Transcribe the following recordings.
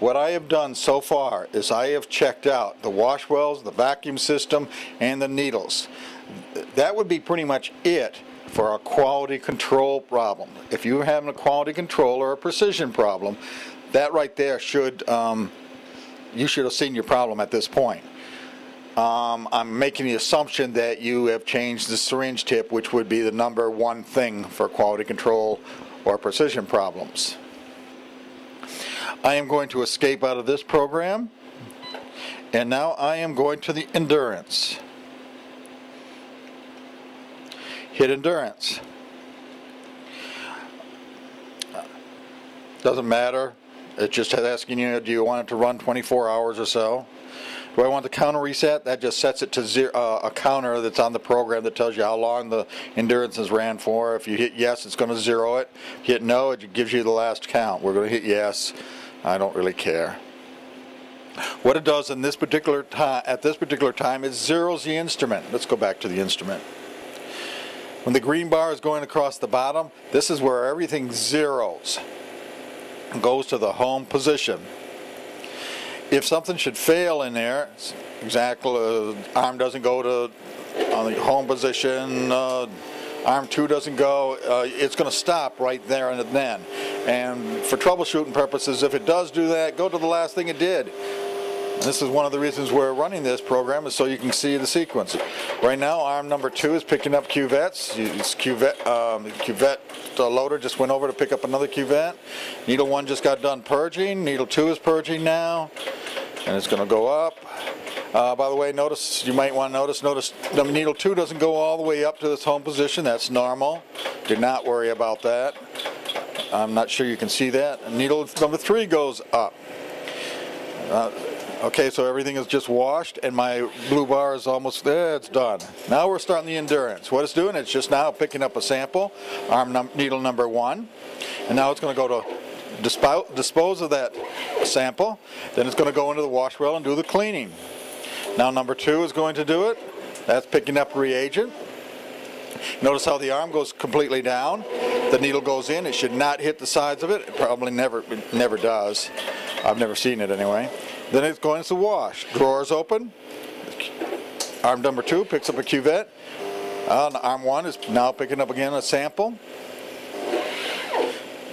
what I have done so far is I have checked out the wash wells, the vacuum system, and the needles. That would be pretty much it for a quality control problem. If you're having a quality control or a precision problem, that right there should, you should have seen your problem at this point. I'm making the assumption that you have changed the syringe tip, which would be the number one thing for quality control or precision problems. I am going to escape out of this program, and now I am going to the endurance. Hit endurance. Doesn't matter. It's just asking you, do you want it to run 24 hours or so? Do I want the counter reset? That just sets it to zero, a counter that's on the program that tells you how long the endurance has ran for. If you hit yes, it's going to zero it. Hit no, it gives you the last count. We're going to hit yes. I don't really care. What it does in this particular at this particular time is zeros the instrument. Let's go back to the instrument. When the green bar is going across the bottom, this is where everything zeros and goes to the home position. If something should fail in there, exactly, arm doesn't go to on the home position, arm 2 doesn't go, it's going to stop right there and then. And for troubleshooting purposes, if it does do that, go to the last thing it did. And this is one of the reasons we're running this program, is so you can see the sequence. Right now, arm number 2 is picking up cuvettes. It's cuvette, the cuvette loader just went over to pick up another cuvette. Needle 1 just got done purging. Needle 2 is purging now, and it's going to go up. By the way, notice, you might want to notice the needle 2 doesn't go all the way up to this home position. That's normal. Do not worry about that. I'm not sure you can see that. Needle number 3 goes up. Okay, so everything is just washed, and my blue bar is almost there. It's done. Now we're starting the endurance. What it's doing, it's just now picking up a sample, needle number 1, and now it's going to go to dispose of that sample. Then it's going to go into the wash well and do the cleaning. Now number 2 is going to do it. That's picking up reagent. Notice how the arm goes completely down. The needle goes in. It should not hit the sides of it. It probably never does. I've never seen it anyway. Then it's going to wash. Drawers open. Arm number 2 picks up a cuvette. Arm 1 is now picking up again a sample.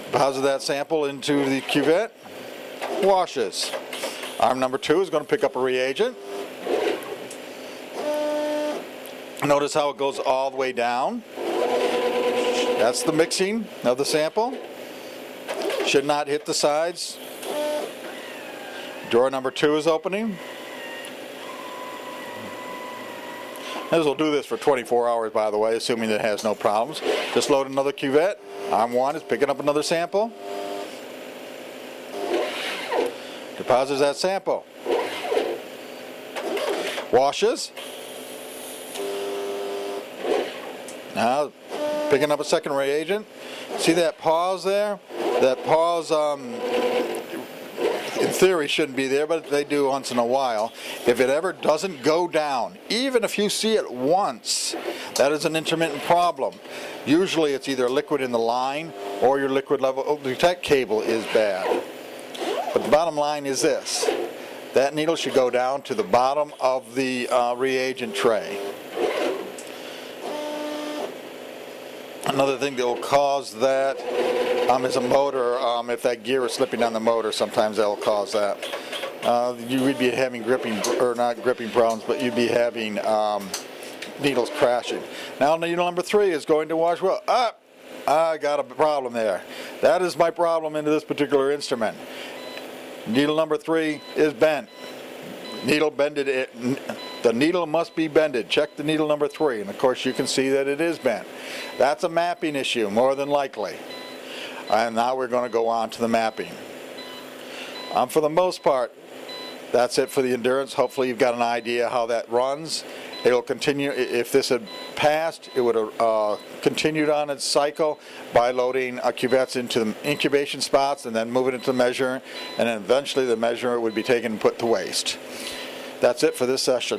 Deposit that sample into the cuvette. Washes. Arm number 2 is going to pick up a reagent. Notice how it goes all the way down. That's the mixing of the sample. Should not hit the sides. Drawer number 2 is opening. This will do this for 24 hours, by the way, assuming that it has no problems. Just load another cuvette. Arm 1 is picking up another sample. Deposits that sample. Washes. Now picking up a second reagent. See that pause there? That pause, in theory, shouldn't be there, but they do once in a while. If it ever doesn't go down, even if you see it once, that is an intermittent problem. Usually it's either liquid in the line or your liquid level detect cable is bad. But the bottom line is this. That needle should go down to the bottom of the reagent tray. Another thing that will cause that is a motor. If that gear is slipping on the motor, sometimes that will cause that. You would be having gripping, or not gripping problems, but you'd be having needles crashing. Now needle number 3 is going to wash well. I got a problem there. That is my problem into this particular instrument. Needle number 3 is bent. Needle bended. The needle must be bended. Check the needle number 3, and of course you can see that it is bent. That's a mapping issue, more than likely. And now we're going to go on to the mapping. For the most part, that's it for the endurance. Hopefully you've got an idea how that runs. It'll continue. If this had passed, it would have continued on its cycle by loading cuvettes into the incubation spots and then move it into the measure, and then eventually the measure would be taken and put to waste. That's it for this session.